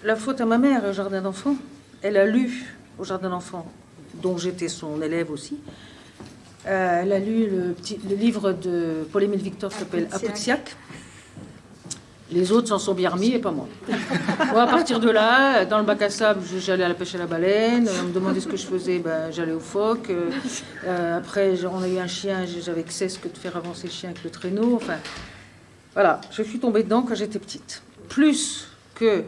la faute à ma mère au jardin d'enfants. Elle a lu au jardin d'enfants, dont j'étais son élève aussi. Elle a lu le livre de Paul-Émile Victor qui s'appelle Apoutsiak. Les autres s'en sont bien remis et pas moi. Moi, à partir de là, dans le bac à sable, j'allais à la pêche à la baleine. On me demandait ce que je faisais, ben, j'allais au phoque. Après, on a eu un chien, j'avais que cesse que de faire avancer le chien avec le traîneau. Enfin, voilà, je suis tombée dedans quand j'étais petite. Plus que,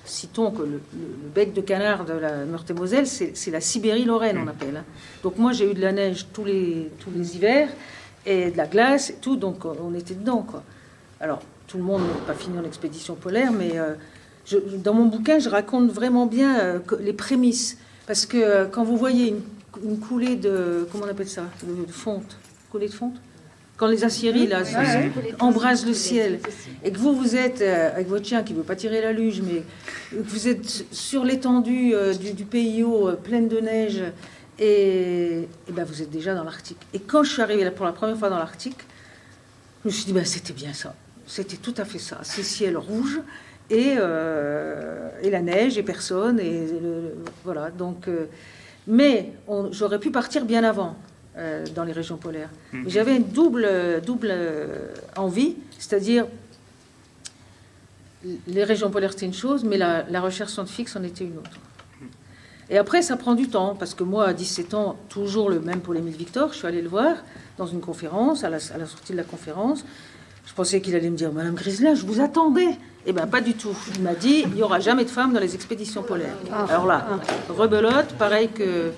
citons que le bec de canard de la Meurthe-et-Moselle, c'est la Sibérie-Lorraine, on appelle. Hein. Donc moi, j'ai eu de la neige tous les hivers et de la glace et tout, donc on était dedans, quoi. Alors, tout le monde n'a pas fini en expédition polaire, mais dans mon bouquin, je raconte vraiment bien les prémices. Parce que quand vous voyez une coulée de... Comment on appelle ça? De fonte. Coulée de fonte? Quand les aciéries, là, embrasent le ciel, et que vous êtes avec votre chien qui ne veut pas tirer la luge, mais que vous êtes sur l'étendue du PIO, pleine de neige, et ben vous êtes déjà dans l'Arctique. Et quand je suis arrivée pour la première fois dans l'Arctique, je me suis dit, ben, c'était bien ça. C'était tout à fait ça. Ces ciels rouges et la neige et personne. Voilà. Donc, mais j'aurais pu partir bien avant dans les régions polaires. Mais j'avais une double envie, c'est-à-dire les régions polaires c'était une chose, mais la recherche scientifique c'en était une autre. Et après, ça prend du temps, parce que moi, à 17 ans, toujours le même Paul-Émile Victor, je suis allée le voir dans une conférence, à la sortie de la conférence. Je pensais qu'il allait me dire « Madame Griselin, je vous attendais !» Eh bien, pas du tout. Il m'a dit « Il n'y aura jamais de femmes dans les expéditions polaires. » Alors là, rebelote, pareil que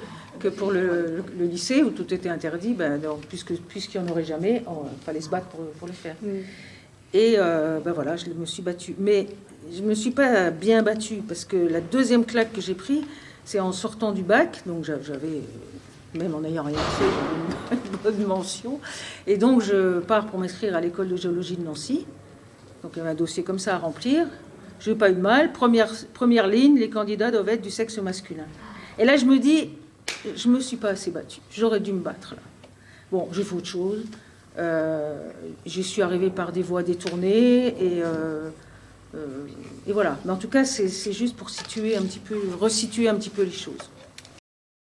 pour le lycée, où tout était interdit, ben, puisqu'il n'y en aurait jamais, il fallait se battre pour le faire. Et ben voilà, je me suis battue. Mais je ne me suis pas bien battue, parce que la deuxième claque que j'ai prise, c'est en sortant du bac, donc j'avais... Même en n'ayant rien fait, j'avais une bonne mention. Et donc, je pars pour m'inscrire à l'école de géologie de Nancy. Donc, il y avait un dossier comme ça à remplir. Je n'ai pas eu de mal. Première ligne, les candidats doivent être du sexe masculin. Et là, je me dis, je ne me suis pas assez battue. J'aurais dû me battre, là. Bon, j'ai fait autre chose. J'y suis arrivée par des voies détournées. Et voilà. Mais en tout cas, c'est juste pour resituer un petit peu les choses.